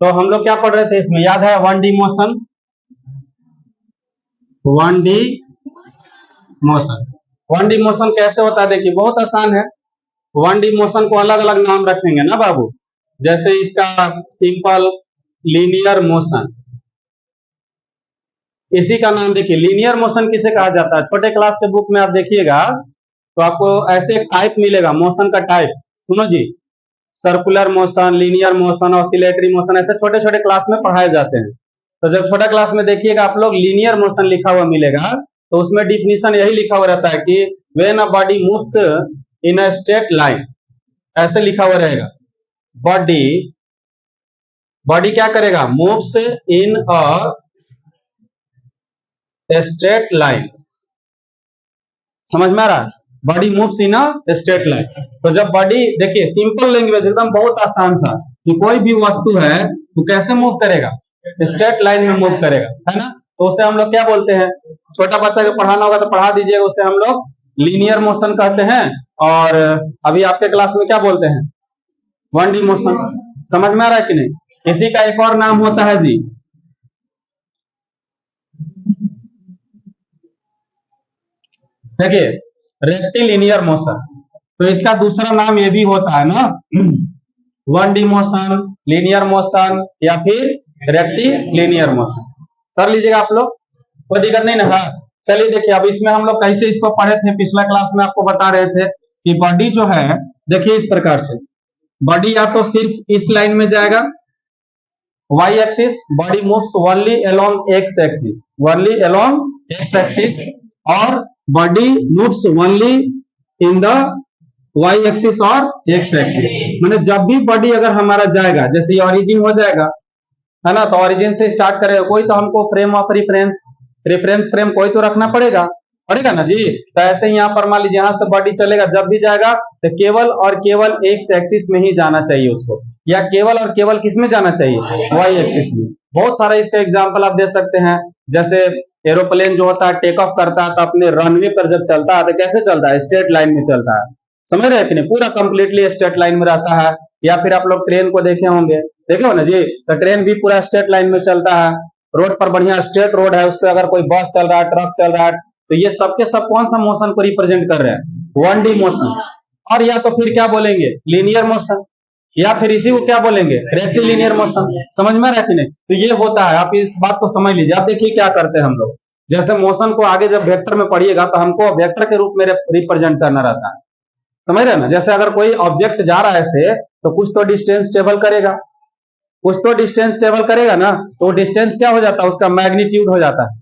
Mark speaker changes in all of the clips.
Speaker 1: तो हम लोग क्या पढ़ रहे थे इसमें, याद है? 1D motion, 1D motion. 1D motion कैसे होता है? देखिए बहुत आसान है। 1D मोशन को अलग अलग नाम रखेंगे ना बाबू। जैसे इसका सिंपल लीनियर मोशन, इसी का नाम देखिए लीनियर मोशन किसे कहा जाता है। छोटे क्लास के बुक में आप देखिएगा तो आपको ऐसे एक टाइप मिलेगा मोशन का टाइप। सुनो जी, circular motion, linear motion, oscillatory motion, ऐसे छोटे छोटे क्लास में पढ़ाए जाते हैं। तो जब छोटा क्लास में देखिएगा आप लोग लीनियर मोशन लिखा हुआ मिलेगा तो उसमें डिफिनीशन यही लिखा हुआ रहता है कि when a body moves in a straight line, ऐसे लिखा हुआ रहेगा। बॉडी बॉडी क्या करेगा? Moves in a straight line. समझ में आ रहा है? Body moves in a straight line. तो जब बॉडी, देखिए सिंपल लैंग्वेज एकदम बहुत आसान सा, कि कोई भी वस्तु है तो कैसे मूव करेगा? स्ट्रेट लाइन में मूव करेगा, है ना? तो उसे हम लोग क्या बोलते हैं? छोटा बच्चा को पढ़ाना होगा तो पढ़ा दीजिएगा, उसे हम लोग लीनियर मोशन कहते हैं। और अभी आपके क्लास में क्या बोलते हैं? 1D motion. समझ में आ रहा है कि नहीं? इसी का एक और नाम होता है जी, देखिए रेक्टिलिनियर मोशन। तो इसका दूसरा नाम ये भी होता है ना, 1D मोशन, लीनियर मोशन या फिर रेक्टिलिनियर मोशन। कर लीजिएगा आप लोग, कोई दिक्कत नहीं ना। हाँ चलिए देखिए, अब इसमें हम लोग कैसे इसको पढ़े थे, पिछला क्लास में आपको बता रहे थे कि बॉडी जो है, देखिए इस प्रकार से बॉडी या तो सिर्फ इस लाइन में जाएगा y axis, body moves only along x axis, only along x axis, और body moves only in the y axis और x एक्सिस। मतलब जब भी बॉडी अगर हमारा जाएगा, जैसे ये ओरिजिन हो जाएगा, है ना, तो ओरिजिन से स्टार्ट करेगा कोई, तो हमको फ्रेम ऑफ रेफरेंस फ्रेम कोई तो रखना पड़ेगा, पड़ेगा ना जी। तो ऐसे ही यहाँ पर मान लीजिए यहाँ से बॉडी चलेगा, जब भी जाएगा तो केवल और केवल एक्स एक्सिस में ही जाना चाहिए उसको, या केवल और केवल किस में जाना चाहिए? वाई एक्सिस में। बहुत सारा इसका एग्जाम्पल आप दे सकते हैं। जैसे एरोप्लेन जो होता है टेक ऑफ करता है तो अपने रनवे पर जब चलता है तो कैसे चलता है? स्ट्रेट लाइन में चलता है। समझ रहे हैं कि नहीं? पूरा कंप्लीटली स्ट्रेट लाइन में रहता है। या फिर आप लोग ट्रेन को देखे होंगे, देखे हो ना जी, तो ट्रेन भी पूरा स्ट्रेट लाइन में चलता है। रोड पर बढ़िया स्ट्रेट रोड है, उस पर अगर कोई बस चल रहा है, ट्रक चल रहा है, तो ये सबके सब कौन सा मोशन को रिप्रेजेंट कर रहे हैं? 1D motion. और या तो फिर क्या बोलेंगे? लीनियर मोशन, या फिर इसी को क्या बोलेंगे? Rectilinear motion. समझ में आ रहा है कि नहीं? तो ये होता है, आप इस बात को समझ लीजिए। आप देखिए क्या करते हैं हम लोग, जैसे मोशन को आगे जब वेक्टर में पढ़िएगा तो हमको वेक्टर के रूप में रिप्रेजेंट करना रहता है। समझ रहे हैं ना? जैसे अगर कोई ऑब्जेक्ट जा रहा है ऐसे, तो कुछ तो डिस्टेंस ट्रेवल करेगा, कुछ तो डिस्टेंस ट्रेवल करेगा ना, तो डिस्टेंस क्या हो जाता है? उसका मैग्नीट्यूड हो जाता है।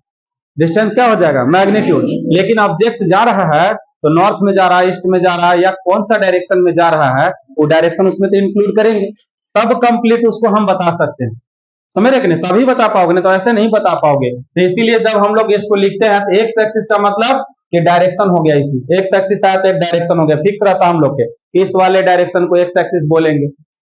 Speaker 1: डिस्टेंस क्या हो जाएगा? मैग्नीट्यूड। लेकिन ऑब्जेक्ट जा रहा है तो नॉर्थ में जा रहा है, ईस्ट में जा रहा है, या कौन सा डायरेक्शन में जा रहा है, वो डायरेक्शन उसमें तो इंक्लूड करेंगे, तब कंप्लीट उसको हम बता सकते हैं। समझ रहे कि नहीं? तभी बता पाओगे, नहीं तो ऐसे नहीं बता पाओगे। तो इसीलिए जब हम लोग इसको लिखते हैं तो एक्स एक्सिस का मतलब कि डायरेक्शन हो गया, इसी एक्स एक्सिस आया तो एक डायरेक्शन हो गया, फिक्स रहता हम लोग के, इस वाले डायरेक्शन को एक्स एक्सिस बोलेंगे।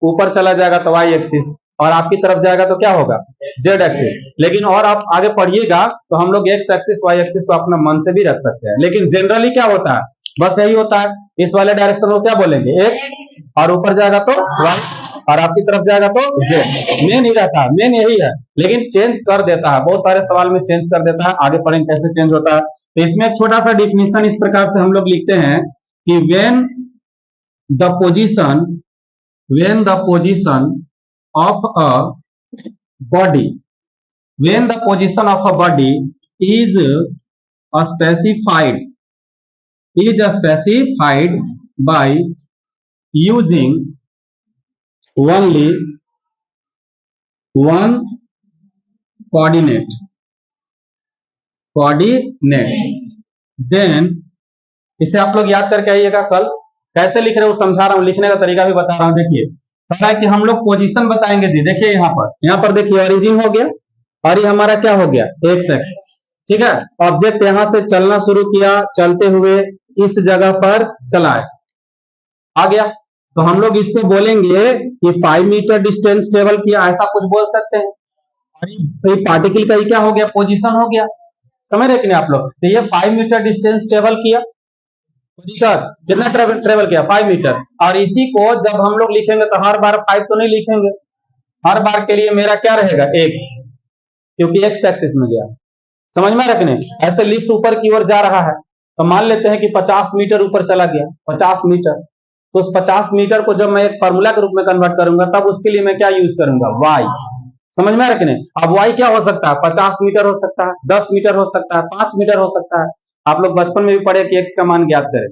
Speaker 1: ऊपर चला जाएगा तो वाई एक्सिस, और आपकी तरफ जाएगा तो क्या होगा? Z axis. लेकिन और आप आगे पढ़िएगा तो हम लोग एक्स एक्सिस वाई एक्सिस को अपना मन से भी रख सकते हैं, लेकिन जनरली क्या होता है? बस यही होता है, इस वाले डायरेक्शन को क्या बोलेंगे? एक्स, और ऊपर जाएगा तो वाई, और आपकी तरफ जाएगा तो जेड। मेन ही रहता है, मेन यही है, लेकिन चेंज कर देता है, बहुत सारे सवाल में चेंज कर देता है। आगे पढ़ेंगे कैसे चेंज होता है। तो इसमें एक छोटा सा डिफिनीशन इस प्रकार से हम लोग लिखते हैं कि when the position of a body, when the position of a body is specified by using only one coordinate, then इसे आप लोग याद करके आइएगा। कल कैसे लिख रहे हो समझा रहा हूं, लिखने का तरीका भी बता रहा हूं। देखिए पता है कि हम लोग पोजीशन बताएंगे जी। देखिए यहाँ पर देखिए ओरिजिन हो गया, और ये हमारा क्या हो गया? X axis. ठीक है, ऑब्जेक्ट यहां से चलना शुरू किया, चलते हुए इस जगह पर चला है, आ गया, तो हम लोग इसको बोलेंगे कि 5 मीटर डिस्टेंस ट्रेवल किया, ऐसा कुछ बोल सकते हैं। और ये पार्टिकल का क्या हो गया? पोजीशन हो गया। समझ रहे कि नहीं आप लोग? तो ये 5 मीटर डिस्टेंस ट्रेवल किया, कितना ट्रेवल किया? 5 मीटर। और इसी को जब हम लोग लिखेंगे तो हर बार 5 तो नहीं लिखेंगे, हर बार के लिए मेरा क्या रहेगा, एक्स, क्योंकि एक्स एक्सिस में गया। समझ में रखने, ऐसे लिफ्ट ऊपर की ओर जा रहा है, तो मान लेते हैं कि 50 मीटर ऊपर चला गया, 50 मीटर, तो उस 50 मीटर को जब मैं एक फार्मूला के रूप में कन्वर्ट करूंगा, तब उसके लिए मैं क्या यूज करूंगा, वाई। समझ में रखने, अब वाई क्या हो सकता है, 50 मीटर हो सकता है, 10 मीटर हो सकता है, 5 मीटर हो सकता है। आप लोग बचपन में भी पढ़े कि एक्स का मान ज्ञात करें,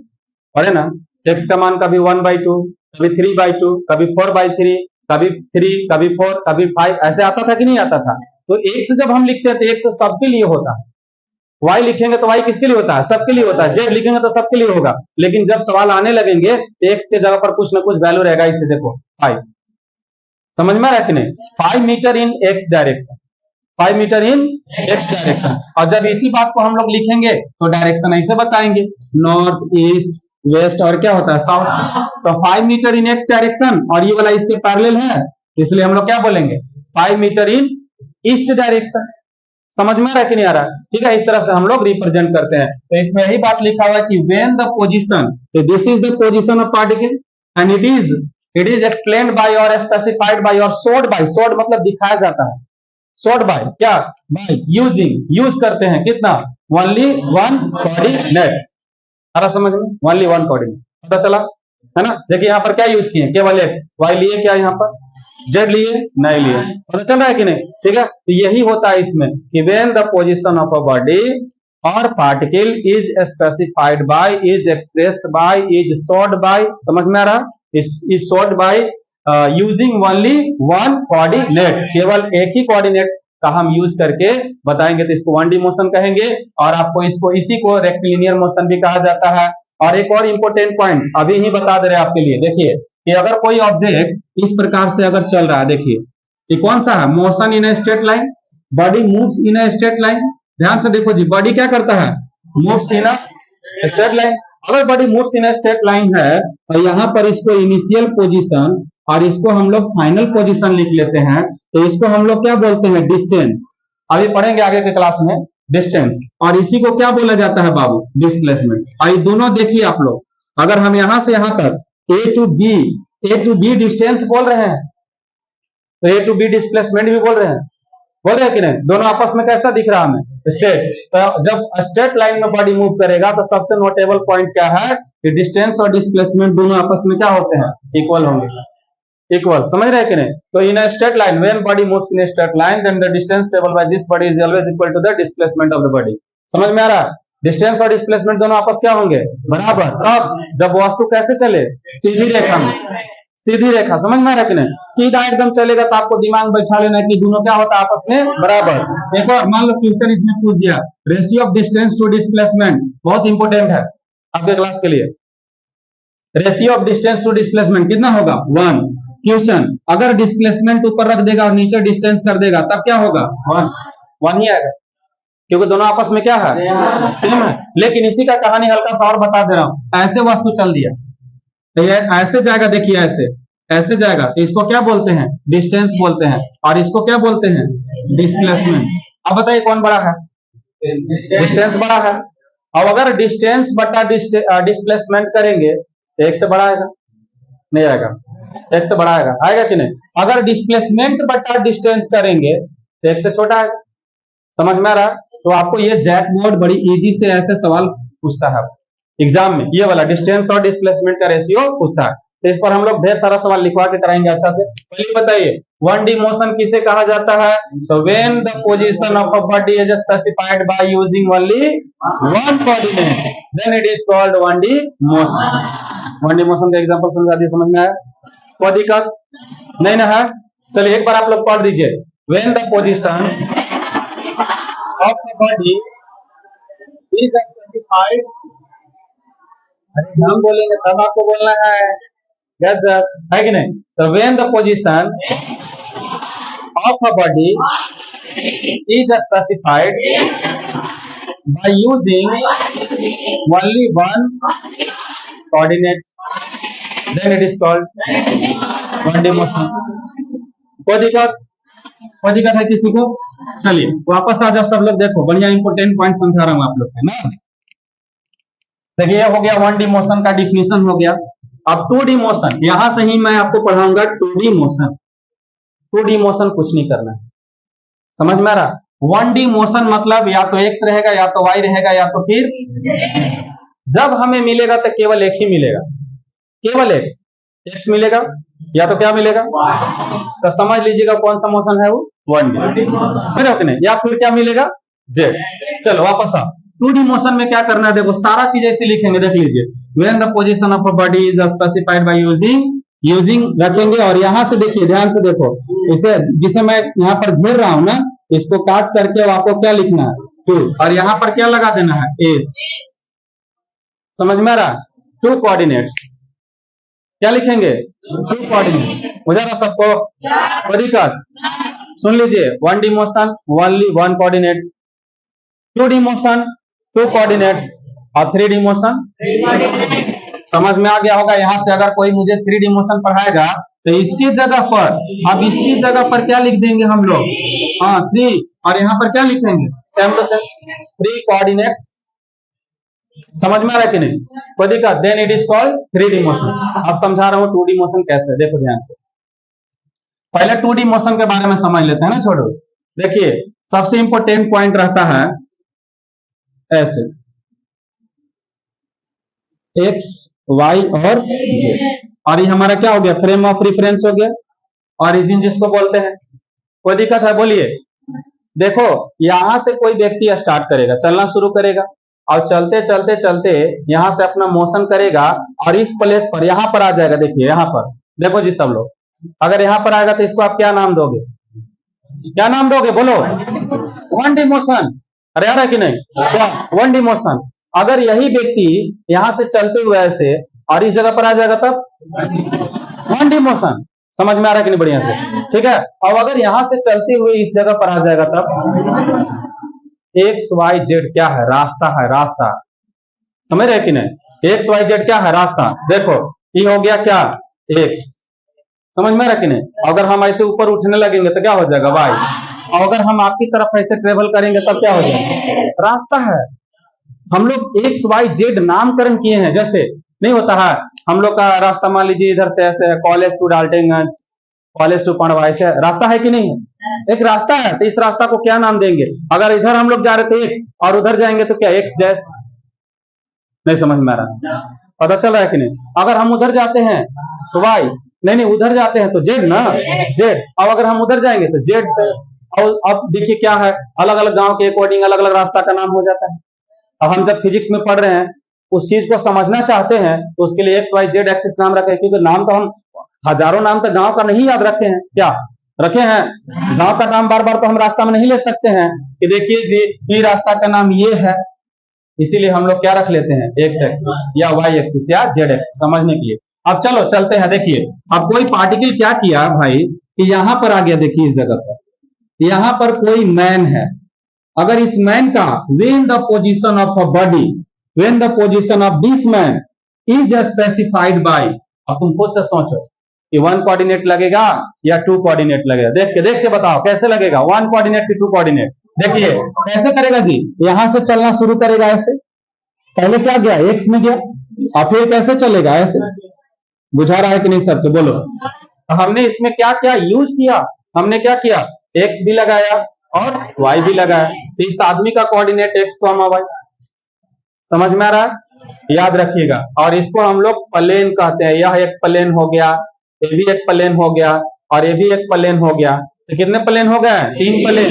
Speaker 1: पढ़े ना, एक्स का मान कभी 1/2, कभी 3/2, कभी 4/3, कभी 3, कभी 4, कभी 5, ऐसे आता था कि नहीं आता था। तो एक्स जब हम लिखते हैं तो एक्स सबके लिए होता है, वाई लिखेंगे तो वाई किसके लिए होता है, सबके लिए होता है, जेड लिखेंगे तो सबके लिए होगा। लेकिन जब सवाल आने लगेंगे तो एक्स के जगह पर कुछ ना कुछ वैल्यू रहेगा, इससे देखो 5। समझ में रहा कि नहीं, 5 मीटर इन एक्स डायरेक्शन, 5 मीटर इन एक्स डायरेक्शन। और जब इसी बात को हम लोग लिखेंगे तो डायरेक्शन ऐसे बताएंगे, नॉर्थ, ईस्ट, वेस्ट और क्या होता है, साउथ। तो 5 मीटर इन एक्स डायरेक्शन, और ये वाला इसके पैरेलल है, इसलिए हम लोग क्या बोलेंगे, 5 मीटर इन ईस्ट डायरेक्शन। समझ में आ रहा है कि नहीं आ रहा, ठीक है, इस तरह से हम लोग रिप्रेजेंट करते हैं। तो इसमें यही बात लिखा हुआ है कि व्हेन द पोजीशन, तो this is the position of particle and it is explained bye और स्पेसिफाइड बाय और शोड बाय, शोड मतलब दिखाया जाता है, शोड बाय क्या, बाय यूजिंग, यूज करते हैं कितना, ओनली वन कोऑर्डिनेट। सारा समझ में, ओनली वन कोऑर्डिनेट, पता चला है ना। देखिए यहाँ पर क्या यूज किए, केवल एक्स, वाई लिए क्या, यहाँ पर जेड लिए नहीं लिए, पता चल रहा है कि नहीं, ठीक है। तो यही होता है इसमें कि when the position of a body और particle is specified by, is expressed by, is showed by, समझ में आ रहा, is showed by using only one coordinate, केवल एक ही कोऑर्डिनेट का हम यूज करके बताएंगे, तो इसको 1D मोशन कहेंगे। और आपको इसको, इसी को रेक्टिलिनियर मोशन भी कहा जाता है। और एक और इंपॉर्टेंट पॉइंट अभी ही बता दे रहे हैं आपके लिए, देखिए कि अगर कोई ऑब्जेक्ट इस प्रकार से अगर चल रहा है, देखिए ये कौन सा है, motion in a straight line, body moves in a straight line. ध्यान से देखो जी, बॉडी क्या करता है, moves in a straight line. अगर body moves in a straight line है, तो यहाँ पर इसको इनिशियल पोजीशन और इसको हम लोग फाइनल पोजीशन लिख लेते हैं, तो इसको हम लोग क्या बोलते हैं, डिस्टेंस। अभी पढ़ेंगे आगे के क्लास में डिस्टेंस, और इसी को क्या बोला जाता है बाबू, डिस्प्लेसमेंट। और ये दोनों देखिए आप लोग, अगर हम यहां से यहां तक ए टू बी डिस्टेंस बोल रहे हैं, तो ए टू बी डिस्प्लेसमेंट भी बोल रहे हैं, बोल रहे हैं कि नहीं, दोनों आपस में कैसा दिख रहा है हमें, स्ट्रेट। तो जब स्ट्रेट लाइन में बॉडी मूव करेगा तो सबसे नोटेबल पॉइंट क्या है कि डिस्टेंस और डिस्प्लेसमेंट दोनों आपस में क्या होते हैं, इक्वल होंगे, इक्वल, समझ रहे हैं कि नहीं। तो in a straight line, when body moves in a straight line, then the distance travelled by this body is always equal to the displacement of the body. समझ में आ रहा है, डिस्टेंस और डिस्प्लेसमेंट दोनों आपस क्या होंगे, बराबर। कब, जब वस्तु कैसे चले, सीधी रेखा में, सीधी रेखा, समझ में आ रहा है कि नहीं, सीधा एकदम चलेगा, तो आपको दिमाग में बैठा लेना कि दोनों क्या होता है, आपस में बराबर। देखो मान लो क्वेश्चन इसमें पूछ दिया, ratio of distance to displacement, बहुत इंपॉर्टेंट है आपके क्लास के लिए। Ratio of distance to displacement कितना होगा, 1। क्वेश्चन, अगर डिस्प्लेसमेंट ऊपर रख देगा और नीचे डिस्टेंस कर देगा, तब क्या होगा, 1 ही आएगा, क्योंकि दोनों आपस में क्या है, सेम है। लेकिन इसी का कहानी हल्का सा और बता दे रहा हूं, ऐसे वस्तु चल दिया, तो ये ऐसे जाएगा, देखिए ऐसे, ऐसे जाएगा, तो इसको क्या बोलते हैं, डिस्टेंस बोलते हैं, और इसको क्या बोलते हैं, डिस्प्लेसमेंट। अब बताइए कौन बड़ा है, डिस्टेंस बड़ा है। अब अगर डिस्टेंस बटा डिस्प्लेसमेंट करेंगे तो एक से बड़ा आएगा, नहीं आएगा, एक से बड़ा आएगा, आएगा कि नहीं। अगर डिस्प्लेसमेंट बटा डिस्टेंस करेंगे तो एक से छोटा आएगा, समझ में आ रहा है। तो आपको ये जैक बोर्ड बड़ी इजी से ऐसे सवाल पूछता है एग्जाम में, ये वाला डिस्टेंस और डिस्प्लेसमेंट का रेशियो पूछता है। तो इस पर हम लोग ढेर सारा सवाल लिखवा के कराएंगे अच्छा से। पहले बताइए 1D मोशन किसे कहा जाता है, तो when the position of a body is specified by using only one coordinate, then it is called 1D motion. 1D motion का एग्जांपल समझा दिया, समझ में आया, कोई दिक्कत नहीं ना है। चलिए एक बार आप लोग पढ़ दीजिए, when the position of the body is specified, हम बोलेंगे तब आपको बोलना है, गजब है कि नहीं। तो when the position of a body is specified by using only one coordinate, then it is called 1D motion. कोई दिक्कत है किसी को। चलिए वापस आ जाओ सब लोग, देखो बढ़िया इंपोर्टेंट पॉइंट समझा रहा हूं आप लोग को ना। देखिए हो गया 1D मोशन का डिफिनेशन हो गया। अब 2D मोशन, यहां से ही मैं आपको पढ़ाऊंगा 2D मोशन। 2D मोशन कुछ नहीं करना है, समझ में आ रहा। 1D मोशन मतलब या तो x रहेगा या तो y रहेगा या तो फिर जब हमें मिलेगा तो केवल एक ही मिलेगा, केवल एक x मिलेगा या तो क्या मिलेगा, तो समझ लीजिएगा कौन सा मोशन है वो 1D, सही हो कि नहीं, या फिर क्या मिलेगा z। चलो वापस आओ, 2D मोशन में क्या करना है, देखो सारा चीज ऐसे लिखेंगे, देख लीजिए, when the position of a body is specified by using रखेंगे, और यहां से देखिए ध्यान से देखो, इसे जिसे मैं यहाँ पर घेर रहा हूं ना, इसको काट करके अब आपको क्या लिखना है 2, और यहाँ पर क्या लगा देना है एस, समझ में आ रहा, 2 कोऑर्डिनेट्स, क्या लिखेंगे 2 कोऑर्डिनेट्स, मुझे रहा सबको कोई दिक्कत, सुन लीजिए 1D motion only 1 coordinate, 2D motion 2 coordinates और 3D मोशन, समझ में आ गया होगा। यहां से अगर कोई मुझे 3D मोशन पढ़ाएगा तो इसकी जगह पर, अब इसकी जगह पर क्या लिख देंगे हम लोग, हाँ 3, और यहाँ पर क्या लिखेंगे सेम टू सेम 3 कोऑर्डिनेट्स, समझ में आ रहा है कि नहीं, कोई दिक्कत, then it is called 3D motion. अब समझा रहा हूँ 2D मोशन कैसे, देखो ध्यान से, पहले 2D मोशन के बारे में समझ लेते हैं ना, छोड़ो, देखिए सबसे इंपॉर्टेंट पॉइंट रहता है ऐसे x y और z, और ये हमारा क्या हो गया फ्रेम ऑफ रेफरेंस हो गया, ऑरिजिन जिसको बोलते हैं, कोई दिक्कत है बोलिए। देखो यहां से कोई व्यक्ति स्टार्ट करेगा, चलना शुरू करेगा, और चलते चलते चलते यहां से अपना मोशन करेगा, और इस प्लेस पर यहां पर आ जाएगा, देखिए यहां पर देखो जी सब लोग, अगर यहां पर आएगा तो इसको आप क्या नाम दोगे, क्या नाम दोगे बोलो, 1D मोशन, अरे आ रहा है कि नहीं, क्या 1D मोशन। अगर यही व्यक्ति यहां से चलते हुए ऐसे और इस जगह पर आ जाएगा तब 1D मोशन, समझ में आ रहा है कि नहीं बढ़िया से, ठीक है। अब अगर यहां से चलते हुए इस जगह पर आ जाएगा तब XYZ क्या है, रास्ता है, रास्ता, समझ रहे कि नहीं, XYZ क्या है, रास्ता, देखो ये हो गया क्या X, समझ में आ रहा कि नहीं। अगर हम ऐसे ऊपर उठने लगेंगे तो क्या हो जाएगा Y, और अगर हम आपकी तरफ ऐसे ट्रेवल करेंगे तब क्या हो जाएगा, रास्ता है। हम लोग XYZ नामकरण किए हैं, जैसे नहीं होता है हम लोग का रास्ता, मान लीजिए इधर से ऐसे है college to Daltonganj, college to Pandwa, ऐसे रास्ता है कि नहीं है, एक रास्ता है, तो इस रास्ता को क्या नाम देंगे, अगर इधर हम लोग जा रहे थे X और उधर जाएंगे तो क्या X डैश, नहीं समझ में आ रहा, पता चल रहा है कि नहीं। अगर हम उधर जाते हैं तो Y, नहीं उधर जाते हैं तो Z ना, Z, और अगर हम उधर जाएंगे तो Z डैश। और अब देखिए क्या है, अलग अलग गांव के अकॉर्डिंग अलग अलग रास्ता का नाम हो जाता है। अब हम जब फिजिक्स में पढ़ रहे हैं उस चीज को समझना चाहते हैं तो उसके लिए XYZ एक्सिस नाम रखे, क्योंकि नाम तो हम हजारों नाम तो गांव का नहीं याद रखे हैं, क्या रखे हैं, गांव का नाम बार बार तो हम रास्ता में नहीं ले सकते हैं कि देखिए जी ये रास्ता का नाम ये है, इसीलिए हम लोग क्या रख लेते हैं X एक्सिस या Y एक्सिस या Z एक्सिस, समझने के लिए। अब चलो चलते हैं, देखिए अब कोई पार्टिकल क्या किया भाई कि यहां पर आ गया, देखिए इस जगह पर, यहां पर कोई मैन है, अगर इस मैन का when the position of a body, when the position of this man is specified by, अब तुम खुद से सोचो कि 1 कोऑर्डिनेट लगेगा या 2 कोऑर्डिनेट लगेगा, देख के बताओ कैसे लगेगा, 1 कोऑर्डिनेट की 2 कोऑर्डिनेट, देखिए कैसे करेगा जी, यहां से चलना शुरू करेगा ऐसे, पहले क्या गया X में गया, और फिर कैसे चलेगा ऐसे, बुझा रहा है कि नहीं सबको बोलो। हमने इसमें क्या क्या यूज किया, हमने क्या किया X भी लगाया और Y भी लगाया, तो इस आदमी का कोऑर्डिनेट X, Y, समझ में आ रहा है, याद रखिएगा। और इसको हम लोग प्लेन कहते हैं, यह एक प्लेन हो गया, ये भी एक प्लेन हो गया, और ये भी एक प्लेन हो गया, तो कितने प्लेन हो गए 3 प्लेन।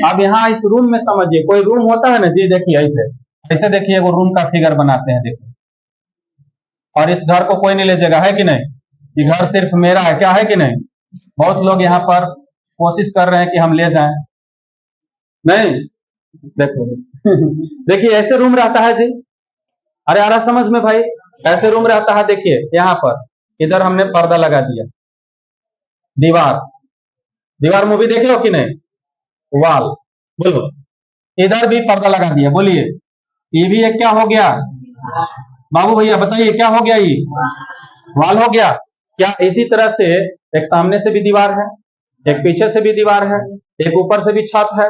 Speaker 1: अब यहाँ इस रूम में समझिए, कोई रूम होता है ना जी, देखिए ऐसे ऐसे देखिए वो रूम का फिगर बनाते हैं, देखिए, और इस घर को कोई नहीं ले जाएगा, है कि नहीं, ये घर सिर्फ मेरा है, क्या है कि नहीं। बहुत लोग यहाँ पर कोशिश कर रहे हैं कि हम ले जाएं, नहीं देखो देखिए ऐसे रूम रहता है जी, अरे आ रहा समझ में भाई, ऐसे रूम रहता है, देखिए यहाँ पर इधर हमने पर्दा लगा दिया, दीवार मूवी देख लो कि नहीं, वाल, बोलो इधर भी पर्दा लगा दिया, बोलिए ये भी एक क्या हो गया, बाबू भैया बताइए क्या हो गया, ये वाल हो गया क्या। इसी तरह से एक सामने से भी दीवार है, एक पीछे से भी दीवार है, एक ऊपर से भी छत है,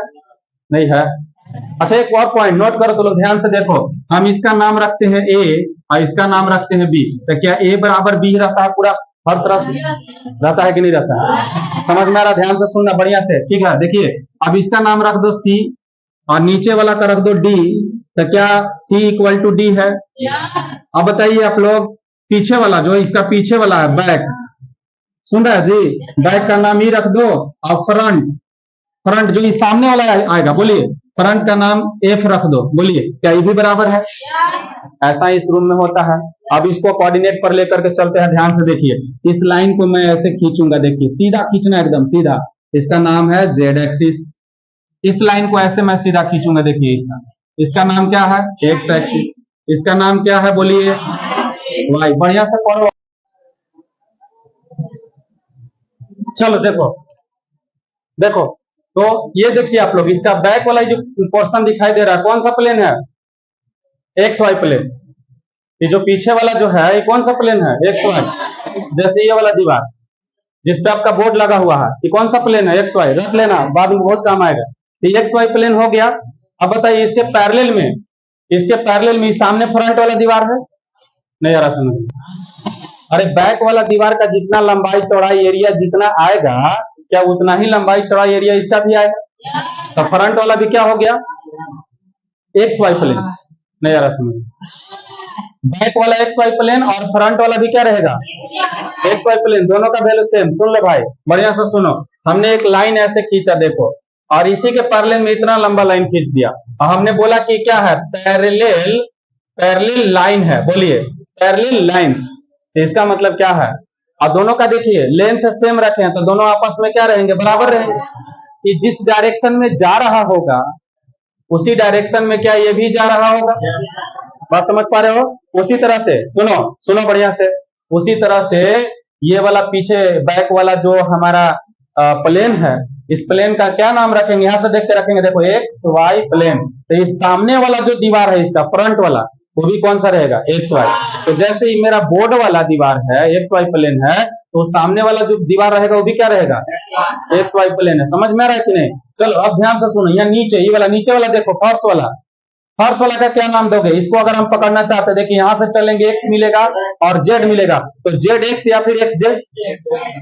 Speaker 1: नहीं है। अच्छा एक और पॉइंट नोट करो तो लोग ध्यान से देखो, हम इसका नाम रखते हैं A और इसका नाम रखते हैं B, तो क्या A बराबर B रहता है पूरा हर तरह से रहता है कि नहीं रहता है? समझ में आ रहा? ध्यान से सुनना बढ़िया से, ठीक है। देखिए अब इसका नाम रख दो सी और नीचे वाला का रख दो डी, तो क्या सी इक्वल टू डी है? अब बताइए आप लोग, पीछे वाला जो इसका पीछे वाला है बैक, सुन रहा है जी, बैक का नाम ही रख दो और फ्रंट, फ्रंट जो इस सामने वाला आएगा, बोलिए फ्रंट का नाम एफ रख दो, बोलिए क्या ये भी बराबर है? ऐसा इस रूम में होता है। अब इसको कोऑर्डिनेट पर लेकर के चलते हैं, ध्यान से देखिए, इस लाइन को मैं ऐसे खींचूंगा, देखिए सीधा खींचना एकदम सीधा, इसका नाम है जेड एक्सिस। इस लाइन को ऐसे मैं सीधा खींचूंगा, देखिए इसका नाम क्या है? X axis. इसका नाम क्या है बोलिए? वाई। बढ़िया से पढ़ो। चलो देखो देखो, तो ये देखिए आप लोग, इसका बैक वाला जो पोर्शन दिखाई दे रहा है कौन सा प्लेन है? X Y plane. ये जो पीछे वाला जो है ये कौन सा प्लेन है? X Y. जैसे ये वाला दीवार जिसपे आपका बोर्ड लगा हुआ है, ये कौन सा प्लेन है? X Y. रख लेना, बाद में बहुत काम आएगा। ये एक्स वाई प्लेन हो गया। अब बताइए इसके पैरेलल में सामने फ्रंट वाला दीवार है, नहीं आ रहा समझ? अरे बैक वाला दीवार का जितना लंबाई चौड़ाई एरिया जितना आएगा, क्या उतना ही लंबाई चौड़ाई एरिया इसका भी आएगा? तो फ्रंट वाला भी क्या हो गया? X Y plane. नहीं आ रहा समझ? बैक वाला एक्स वाई प्लेन और फ्रंट वाला भी क्या रहेगा? X Y plane. दोनों का वैल्यू सेम। सुन लो भाई, बढ़िया से सुनो। हमने एक लाइन ऐसे खींचा देखो, और इसी के पैरेलल में इतना लंबा लाइन खींच दिया, और हमने बोला कि क्या है? पैरेलल लाइन है, बोलिए पैरेलल लाइंस। तो इसका मतलब क्या है? और दोनों का देखिए लेंथ सेम रखे हैं, तो दोनों आपस में क्या रहेंगे? बराबर रहेंगे। कि जिस डायरेक्शन में जा रहा होगा उसी डायरेक्शन में क्या ये भी जा रहा होगा? बात समझ पा रहे हो? उसी तरह से सुनो सुनो बढ़िया से, उसी तरह से ये वाला पीछे बैक वाला जो हमारा प्लेन है, इस प्लेन का क्या नाम रखेंगे? यहां से देख के रखेंगे, देखो एक्स वाई प्लेन। तो इस सामने वाला जो दीवार है इसका फ्रंट वाला, वो भी कौन सा रहेगा? X Y. तो जैसे ही मेरा बोर्ड वाला दीवार है एक्स वाई प्लेन है, तो सामने वाला जो दीवार रहेगा वो भी क्या रहेगा? एक्स वाई प्लेन है। समझ में आ रहा है कि नहीं? चलो अब ध्यान से सुनो, यहाँ नीचे ये वाला, नीचे वाला देखो, फर्स्ट वाला का क्या नाम दोगे? इसको अगर हम पकड़ना चाहते हैं, देखिए यहां से चलेंगे एक्स मिलेगा और जेड मिलेगा, तो जेड एक्स या फिर एक्स जेड।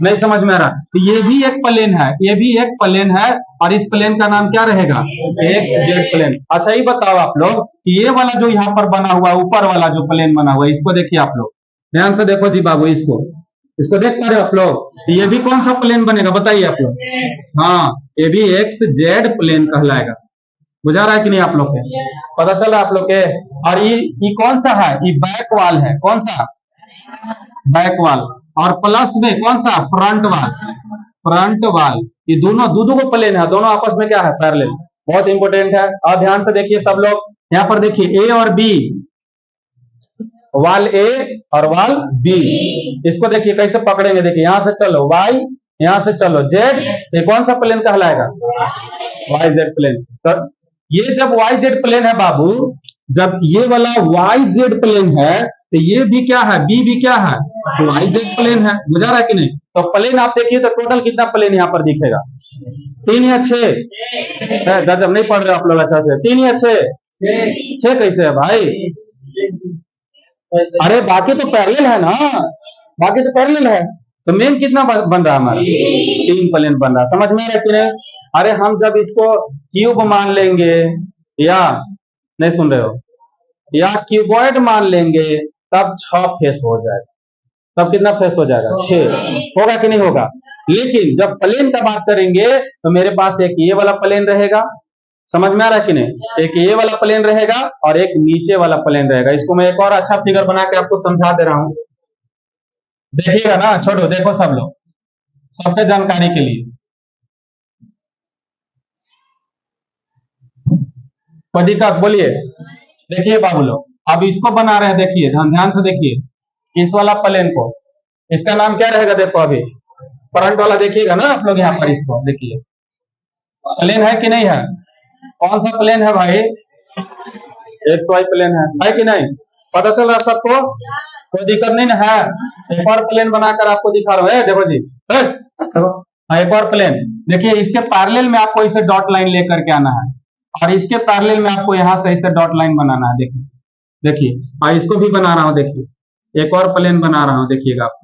Speaker 1: नहीं समझ में आ रहा? तो ये भी एक प्लेन है, ये भी एक प्लेन है, और इस प्लेन का नाम क्या रहेगा? X Z plane. अच्छा ये बताओ आप लोग कि ये वाला जो यहाँ पर बना हुआ है, ऊपर वाला जो प्लेन बना हुआ है, इसको देखिए आप लोग ध्यान से देखो जी बाबू, इसको देख पा रहे हो आप लोग? ये भी कौन सा प्लेन बनेगा बताइए आप लोग? हाँ, ये भी एक्स जेड प्लेन कहलाएगा। बुझा रहा है कि नहीं आप लोग के? पता चला आप लोग के? और ये कौन सा है? ये बैक वाल है। कौन सा? बैक वाल। और प्लस में कौन सा? फ्रंट वाल। ये दोनों दो को प्लेन है, दोनों आपस में क्या है? पैरेलल। बहुत इंपोर्टेंट है। और ध्यान से देखिए सब लोग, यहाँ पर देखिए ए और बी, वाल ए और वाल बी, इसको देखिए कैसे पकड़ेंगे। देखिए यहां से चलो वाई, यहां से चलो जेड, ये कौन सा प्लेन कहलाएगा? Y Z plane. तो ये जब वाई जेड प्लेन है बाबू, जब ये वाला वाई जेड प्लेन है, तो ये भी क्या है? बी भी क्या है? वाई जेड प्लेन है। बुझा रहा है कि नहीं? तो प्लेन आप देखिए तो टोटल कितना प्लेन यहाँ पर दिखेगा? 3 या 6? गजब, नहीं पढ़ रहे आप लोग अच्छा से। 3 या 6? 6 कैसे है भाई? अरे बाकी तो पैरेलल है ना, बाकी तो पैरेलल है। तो मेन कितना बन रहा है हमारा? 3 प्लेन बन रहा है। समझ में आ रहा है कि नहीं? अरे हम जब इसको क्यूब मान लेंगे, या नहीं सुन रहे हो, या क्यूबॉइड मान लेंगे, तब 6 फेस हो जाएगा। तब कितना फेस हो जाएगा? 6 होगा कि नहीं होगा? लेकिन जब प्लेन का बात करेंगे तो मेरे पास एक ये वाला प्लेन रहेगा, समझ में आ रहा है कि नहीं? एक ये वाला प्लेन रहेगा और एक नीचे वाला प्लेन रहेगा। इसको मैं एक और अच्छा फिगर बना के आपको समझा दे रहा हूं, देखिएगा ना। छोड़ो, देखो सब लोग, सबके जानकारी के लिए, कोई दिक्कत? बोलिए। देखिए बाबू लोग, अब इसको बना रहे हैं, देखिए ध्यान से देखिए, इस वाला प्लेन को, इसका नाम क्या रहेगा? देखो अभी फ्रंट वाला देखिएगा ना आप लोग, यहाँ पर इसको देखिए, प्लेन है कि नहीं है? कौन सा प्लेन है भाई? एक्स वाई प्लेन है कि नहीं? पता चल रहा सबको? कोई दिक्कत नहीं ना है? एक और प्लेन बनाकर आपको दिखा रहा हूँ, देखो जी, देखो एक और प्लेन। देखिए इसके पैरेलल में आपको इसे डॉट लाइन लेकर के आना है, और इसके पैरेलल में आपको यहाँ से इसे डॉट लाइन बनाना है। देखिए देखिए, और इसको भी बना रहा हूँ, देखिए एक और प्लेन बना रहा हूँ, देखिएगा आप,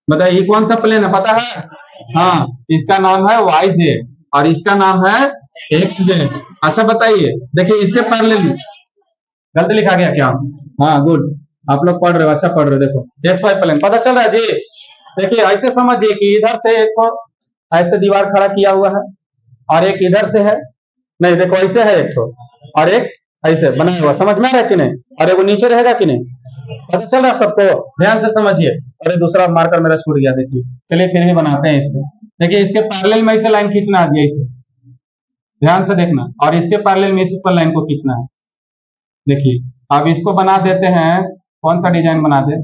Speaker 1: बताइए ये कौन सा प्लेन है, पता है? हाँ, इसका नाम है वाई जेड और इसका नाम है एक्स जेड। अच्छा बताइए, देखिए इसके पैरेलल गलती लिखा गया क्या? हाँ गुड, आप लोग पढ़ रहे हो, अच्छा पढ़ रहे हो। देखो एक्स वाई प्लेन पता चल रहा है जी। देखिए ऐसे समझिए कि इधर से एक तो ऐसे दीवार खड़ा किया हुआ है और एक इधर से है, नहीं देखो ऐसे है एक तो, और एक ऐसे बनाया हुआ, समझ में आ रहा है कि नहीं? और एक नीचे रहेगा कि नहीं, पता चल रहा है सबको? ध्यान से समझिए। अरे दूसरा मार्कर मेरा छूट गया, देखिए चलिए फिर भी बनाते हैं इससे। देखिए इसके पैरेलल में इसे लाइन खींचना है जी, ऐसे ध्यान से देखना, और इसके पैरेलल में इस ऊपर लाइन को खींचना है। देखिए अब इसको बना देते हैं, कौन सा डिजाइन बना दे,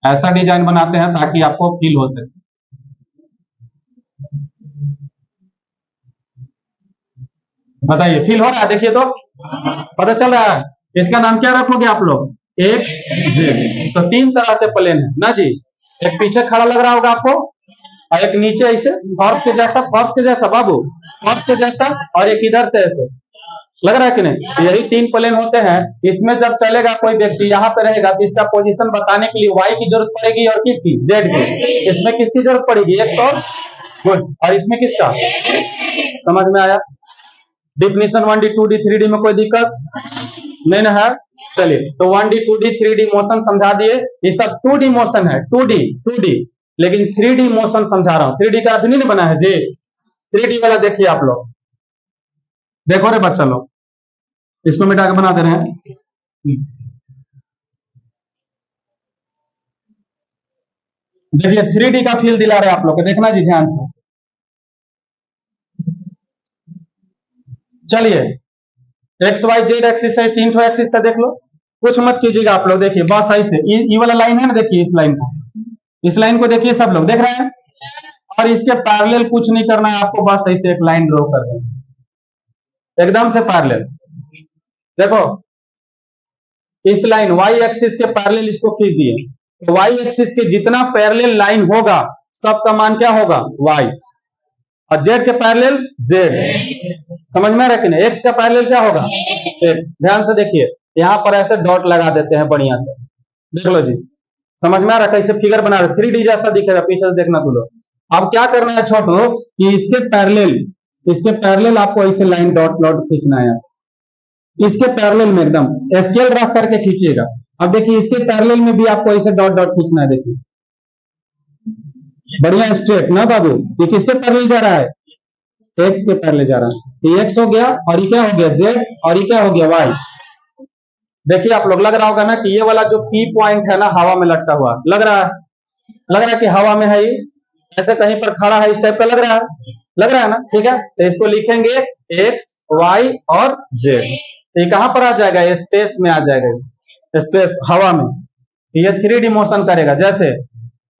Speaker 1: ऐसा डिजाइन बनाते हैं ताकि आपको फील हो सके। बताइए फील हो रहा है? देखिए तो पता चल रहा है। इसका नाम क्या रखोगे आप लोग? X Z. तो तीन तरह के प्लेन है ना जी, एक पीछे खड़ा लग रहा होगा आपको और एक नीचे ऐसे फर्श के जैसा, फर्श के जैसा बाबू, फर्श के जैसा, और एक इधर से ऐसे लग रहा है कि नहीं? तो यही तीन प्लेन होते हैं। इसमें जब चलेगा कोई व्यक्ति यहाँ पे रहेगा तो इसका पोजीशन बताने के लिए वाई की जरूरत पड़ेगी और किसकी? जेड की। इसमें किसकी जरूरत पड़ेगी? एक्स और गुड, और इसमें किसका? समझ में आया? डिफिनेशन 1D 2D 3D में कोई दिक्कत नहीं ना है? चलिए तो 1D 2D 3D मोशन समझा दिए। ये सब 2D मोशन है, 2D, लेकिन 3D मोशन समझा रहा हूं। 3D का अभी नहीं बना है जी, 3D वाला देखिए आप लोग, देखो रे बच्चा लोग, इसको मिटा के बना दे रहे हैं। देखिए 3D का फील दिला रहे हैं आप लोग को, देखना जी ध्यान से। चलिए एक्स वाई जेड एक्सिस है, तीन ठो एक्सिस है, देख लो, कुछ मत कीजिएगा आप लोग। देखिए बस ऐसे ये वाला लाइन है ना, देखिए इस लाइन को, इस लाइन को देखिए, सब लोग देख रहे हैं, और इसके पैरेलल कुछ नहीं करना है आपको, बस ऐसे एक लाइन ड्रॉ कर देना एकदम से पैरेलल। देखो इस लाइन वाई एक्सिस के पैरेलल इसको खींच दिए, तो वाई एक्सिस के जितना पैरेलल लाइन होगा सबका मान क्या होगा? वाई, और जेड के पैरेलल जेड। समझ में आ रहा है कि नहीं? एक्स का पैरेलल क्या होगा? एक्स। ध्यान से देखिए, यहां पर ऐसे डॉट लगा देते हैं बढ़िया से, देख लो जी, समझ में आ रहा है? कैसे फिगर बना रहे, 3D जैसा दिखेगा, पीछे से देखना तू लोग। अब क्या करना है छोटो, कि इसके पैरेलल आपको ऐसे लाइन डॉट डॉट खींचना है, इसके पैरेलल में एकदम स्केल रख करके खींचिएगा। अब देखिए इसके पैरेलल में भी आपको ऐसे डॉट डॉट खींचना है, देखिए बढ़िया स्ट्रेट ना बाबू। ये किसके पैरेलल जा रहा है? एक्स के पैरेलल जा रहा है। ये एक्स हो गया, और ये क्या हो गया? जेड, और ये क्या हो गया? वाई। देखिए आप लोग, लग रहा होगा ना कि ये वाला जो पी पॉइंट है ना हवा में लटका हुआ, लग रहा है, लग रहा है कि हवा में है, ये ऐसे कहीं पर खड़ा है, इस टाइप का लग रहा है, लग रहा है ना? ठीक है, तो इसको लिखेंगे एक्स वाई और जेड। ये कहां पर आ जाएगा? स्पेस में आ जाएगा, स्पेस हवा में। ये 3D मोशन करेगा, जैसे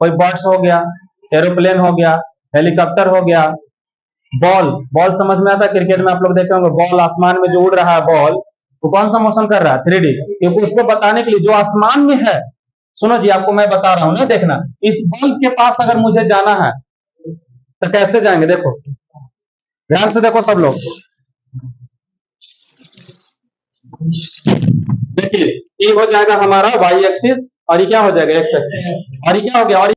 Speaker 1: कोई बर्ड्स हो गया, एरोप्लेन हो गया, हेलीकॉप्टर हो गया, बॉल, बॉल समझ में आता है? क्रिकेट में आप लोग देखे होंगे, बॉल आसमान में जो उड़ रहा है बॉल, वो कौन सा मोशन कर रहा है? 3D। क्योंकि उसको बताने के लिए जो आसमान में है, सुनो जी आपको मैं बता रहा हूं ना, देखना, इस बल्ब के पास अगर मुझे जाना है तो कैसे जाएंगे? देखो ध्यान से देखो सब लोग, देखिए ये हो जाएगा हमारा वाई एक्सिस, और ये क्या हो जाएगा? एक्स एक्सिस, और ये क्या हो गया? और